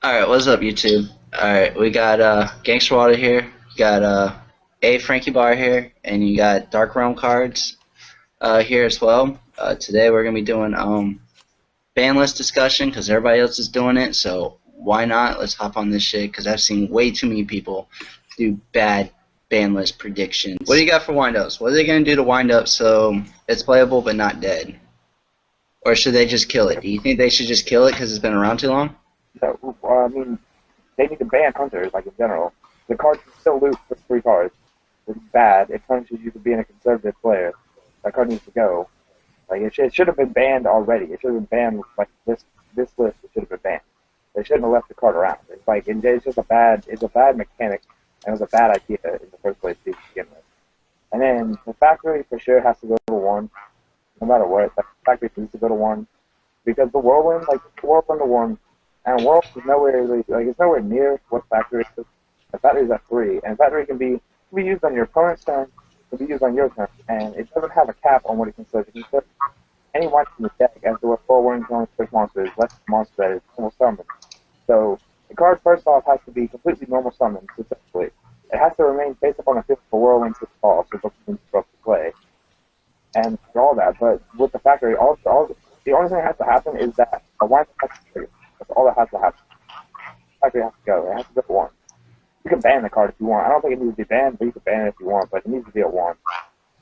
Alright, what's up YouTube? Alright, we got Gangster Water here, you got A Frankie Bar here, and you got Dark Realm cards here as well. Today we're gonna be doing ban list discussion because everybody else is doing it, so why not? Let's hop on this shit because I've seen way too many people do bad ban list predictions. What do you got for windups? What are they gonna do to wind up so it's playable but not dead? Or should they just kill it? Do you think they should just kill it because it's been around too long? So, I mean, they need to ban hunters, like in general. The cards can still loot for 3 cards. It's bad. It punishes you for being a conservative player. That card needs to go. Like it should have been banned already. It should have been banned like this list. It should have been banned. They shouldn't have left the card around. It's like it's just it's a bad mechanic, and it was a bad idea in the first place to begin with. And then the factory for sure has to go to 1, no matter what. The factory needs to go to 1 because the whirlwind, like the whirlwind to 1. And World is nowhere it's nowhere near what Factory is. The Factory is at 3, and Factory can be used on your opponent's turn, can be used on your turn, and it doesn't have a cap on what it can search. It can search anyone in the deck as to what 4 warnings only search monsters, less monster that is normal summon. So the card first off has to be completely normal summon successfully. It has to remain face up on a field for whirlwind to fall, so it doesn't disrupt the play. And for all that, but with the Factory, the only thing that has to happen is that a wind has to trigger. That's all that has to happen. Factory has to go. It has to go at 1. You can ban the card if you want. I don't think it needs to be banned, but you can ban it if you want. But it needs to be at 1.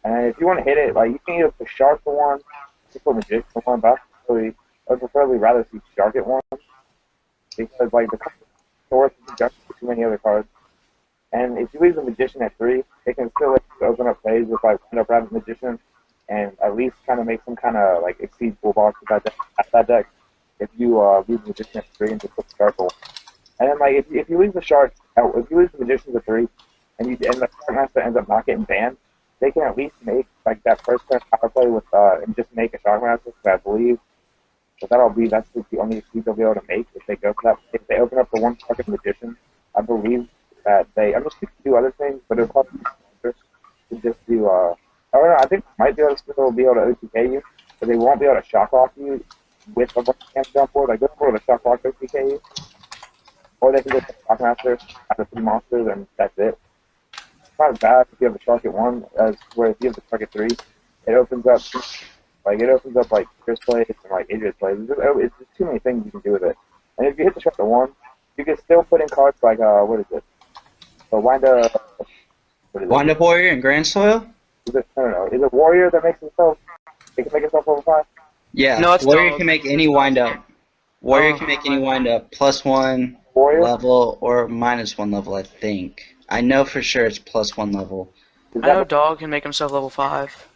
And if you want to hit it, like you can either put Shark for 1, you put Magician for 1. But I would preferably rather see Shark at 1 because like the card is worth conjunction with too many other cards. And if you leave the Magician at 3, it can still open up plays with like Wind Up Rabbit Magician, and at least kind of make some kind of like exceed full box with that deck. If you leave the Magician at 3 and just put the Shark on. And then like if you leave the Shark out, if you leave the Magician at 3 and the Shark Master ends up not getting banned, they can at least make like that first turn power play with and just make a Shark Master. Because I believe that's the only exceed they'll be able to make if they go for that. If they open up the 1 Shark and Magician, I believe that I mean they can do other things, but it'll probably be smarter to just do I don't know, I think they might be able to OTK you, but they won't be able to shock lock you with a camp jump board. Like go for the shock lock OTK, or they can go to the Shockmaster out of 3 monsters and that's it. It's not as bad if you have the Shark at 1 as where if you have the Shark at 3, it opens up like Chris plays and like Idris plays. It's just too many things you can do with it. And if you hit the Shark at 1, you can still put in cards like what is it? So Wind Up Warrior and Grand Soil? I don't know. Is it Warrior that makes itself? It can make itself level 5. Yeah, No, it's Warrior dog. can make any wind up. Warrior can make any wind up +1 Warrior? level or -1 level, I think. I know for sure it's +1 level. I know dog can make himself level 5.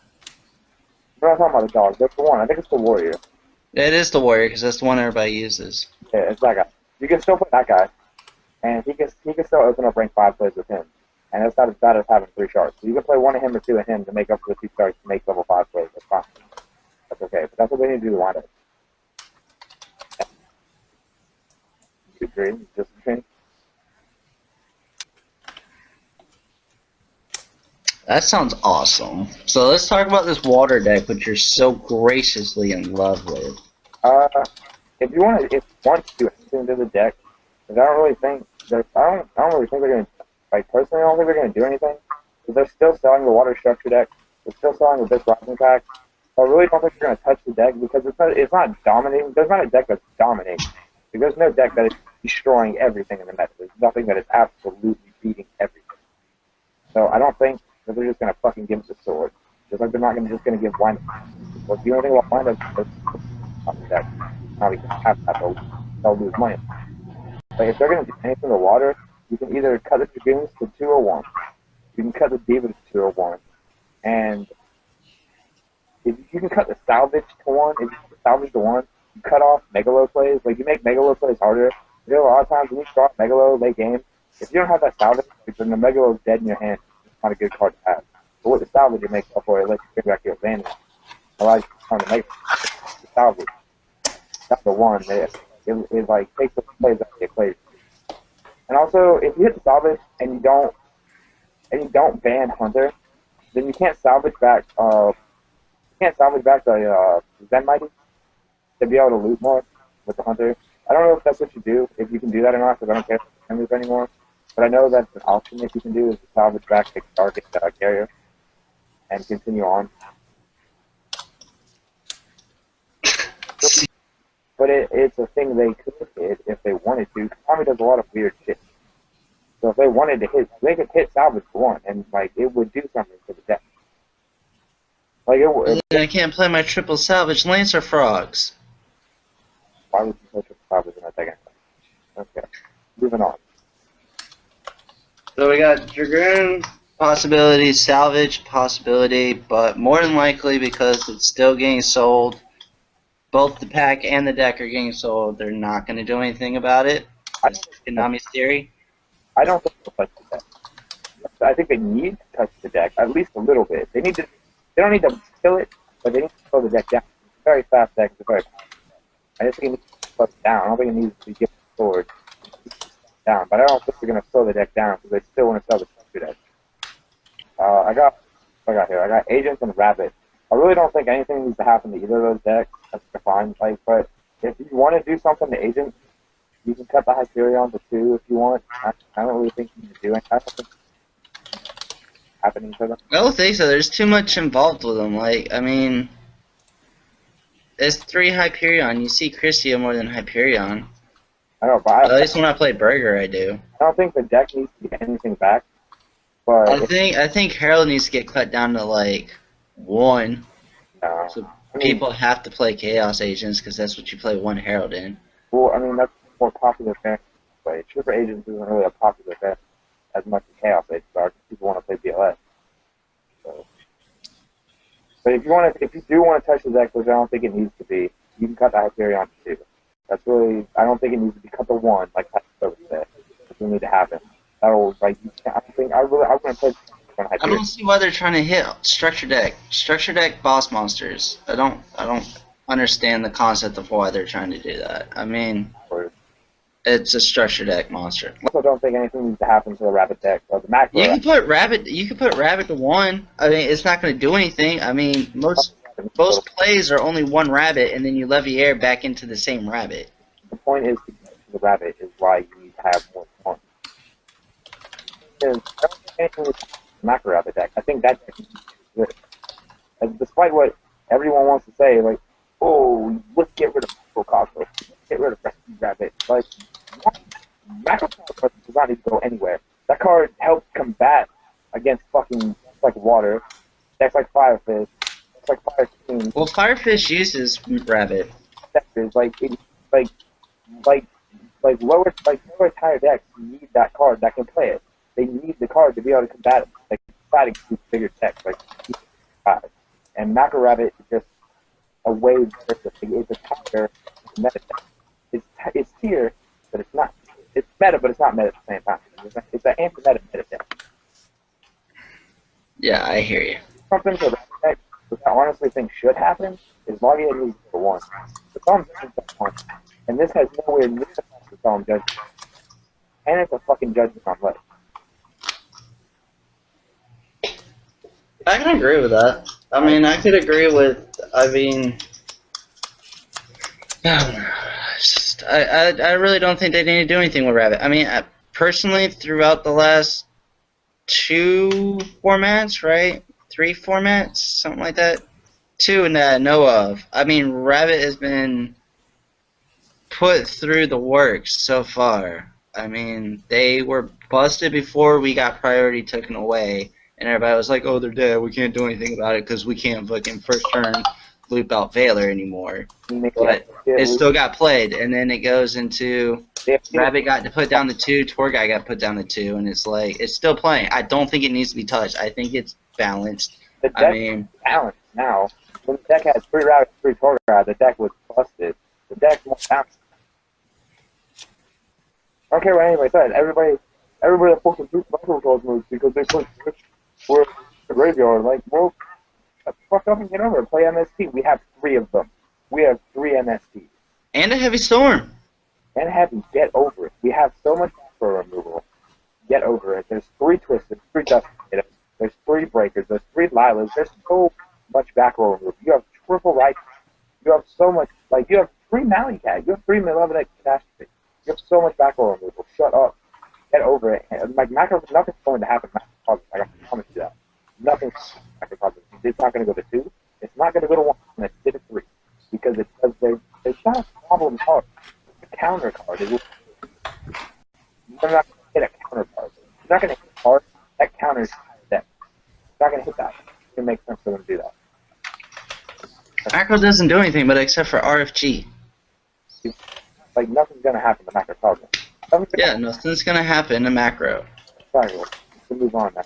We're not talking about the dog. That's the one. I think it's the Warrior. It is the Warrior because that's the one everybody uses. Yeah, it's that guy. You can still put that guy, and he can still open up rank 5 plays with him. And it's not as bad as having 3 sharks. So you can play 1 of him or 2 of him to make up for the 2 sharks to make level 5 plays. That's fine. That's okay. But that's what they need to do to wind up. You agree? Just agree? That sounds awesome. So let's talk about this water deck, which you're so graciously in love with. If you want to do anything to the deck, because I don't really think they're going to. Like, personally, I don't think they're going to do anything. Because they're still selling the water structure deck. They're still selling the Big Rising pack. So I really don't think they're going to touch the deck because it's not dominating. There's not a deck that's dominating. Like, there's no deck that is destroying everything in the meta. There's nothing that is absolutely beating everything. So I don't think that they're just going to fucking give us a sword. Just like they're not just going to give Wind Up. Well, if you know anything about Wind Up, it's not the deck. Now we can have that, they'll lose money. Like, if they're going to do anything to water, you can either cut the Dragoons to 2 or 1. You can cut the Diva to 2 or 1. And if you can cut the Salvage to 1, if you cut the Salvage to 1, you cut off Megalo plays. Like, you make Megalo plays harder. You know, a lot of times when you start Megalo late game, if you don't have that Salvage, then the Megalo is dead in your hand. It's not a good card to have. But with the Salvage, it makes up for it. It lets you bring back your advantage. Allows you to turn the the Salvage. That's the 1. It like, takes the plays out of the equation. And also, if you hit the salvage and you don't ban Hunter, then you can't salvage back the Zen Mighty to be able to loot more with the Hunter. I don't know if that's what you do, if you can do that or not, because I don't care if it's memories anymore. But I know that's an option that you can do is to salvage back a target carrier and continue on. But it's a thing they could hit if they wanted to. Tommy does a lot of weird shit. So if they wanted to hit, they could hit salvage for one, and like it would do something to the deck. Like I can't play my triple salvage Lancer Frogs. Why would you play salvage in that deck? Okay, moving on. So we got Dragoon possibility, salvage possibility, but more than likely because it's still getting sold. Both the pack and the deck are getting sold. They're not going to do anything about it. It's Konami's theory. I don't think they'll touch the deck. I think they need to touch the deck at least a little bit. They need to. They don't need to kill it, but they need to slow the deck down. It's a very fast deck. It's a very. I just think it needs to slow it down. I don't think it needs to be given sword down, but I don't think they're going to slow the deck down because they still want to sell the structure deck. I got here. I got Agents and Rabbit. I really don't think anything needs to happen to either of those decks. That's fine. Like, but if you want to do something to Agent, you can cut the Hyperion to 2 if you want. I don't really think you need to do it. I don't think it's happening to them. I don't think so. There's too much involved with them. Like, I mean, there's 3 Hyperion. You see Christia more than Hyperion. I don't know, but At least when I play Burger, I do. I don't think the deck needs to get anything back. But I think Herald needs to get cut down to like 1. So I mean, people have to play Chaos Agents because that's what you play 1 Herald in. well, I mean that's more popular fan play. Trooper Agents isn't really a popular fan as much as Chaos Agents are. People want to play BLS. So, but if you do want to touch the deck, which I don't think it needs to be, you can cut the Hyperion to 2. That's really. I don't think it needs to be cut to 1 like Pastor said. It doesn't need to happen. That'll like. I think I wouldn't play. I don't see why they're trying to hit structure deck boss monsters. I don't understand the concept of why they're trying to do that. I mean, it's a structure deck monster. I also don't think anything needs to happen to the Rabbit deck or the macro. You can put rabbit to 1. I mean, it's not going to do anything. I mean, most plays are only 1 rabbit, and then you levy air back into the same rabbit. The point is to get to the rabbit is why you need to have more fun. Because I don't think anything with macro rabbit deck. I think that deck is good. And despite what everyone wants to say, like, oh, let's get rid of macro cockroach, get rid of rescue rabbit. Like, macro cockroach does not need to go anywhere. That card helps combat against fucking like water. Decks like Firefish. Decks like Fire King. Well, Firefish uses rabbit. Like lower tier decks need that card that can play it. They need the card to be able to combat it, like fighting bigger decks, like 5. And Macro Rabbit is just a way better. It's a tier meta deck. It's tier, but it's not. It's meta, but it's not meta at the same time. It's an anti-meta deck. Yeah, I hear you. Something for the deck that I honestly think should happen is Loggia needs for 1. The Solemn Judgment 1, and this has nowhere near the Solemn Judgment. And it's a fucking judgment on life. I can agree with that. I mean, I could agree with. I mean, I really don't think they need to do anything with rabbit. I mean, personally, throughout the last 2 formats, right? 3 formats, something like that. 2 that I know of. I mean, rabbit has been put through the works so far. I mean, they were busted before we got priority taken away, and everybody was like, "Oh, they're dead. We can't do anything about it because we can't fucking first turn loop out Valor anymore." But it still got played, and then it goes into Rabbit got to put down the 2, Tour Guy got put down the 2, and it's like it's still playing. I don't think it needs to be touched. I think it's balanced. The deck is balanced now. When the deck had 3 Rabbits, 3 Tour Guy, the deck was busted. The deck's more balanced. I don't care what anybody says. Everybody that fucking micro controls moves because they play Switch or the graveyard. Like, well, fuck up and get over it. Play MST. We have 3 of them. We have 3 MSTs. And a Heavy Storm. And Heavy, get over it. We have so much macro removal. Get over it. There's 3 Twisters, 3 Dust Potatoes. There's 3 Breakers. There's 3 Lilas. There's so much macro removal. You have triple right. You have so much. Like, you have 3 Mallycat. You have 3 malevolent catastrophe. You have so much back row removal. Shut up. Get over it. And, like, macro, nothing's going to happen. Macro, I promise you that. Nothing's macro. It's not going to go to 2. It's not going to go to 1. It's going to 3. Because there's not a problem card. The counter card is. You're not going to hit a counter card. You're not going to hit a card that counters that. You're not going to hit that. It makes sense for them to do that. Macro doesn't do anything but except for RFG. Like, nothing's going to happen to macro cosmos. Yeah, nothing's gonna happen to macro. Sorry, we can move on now.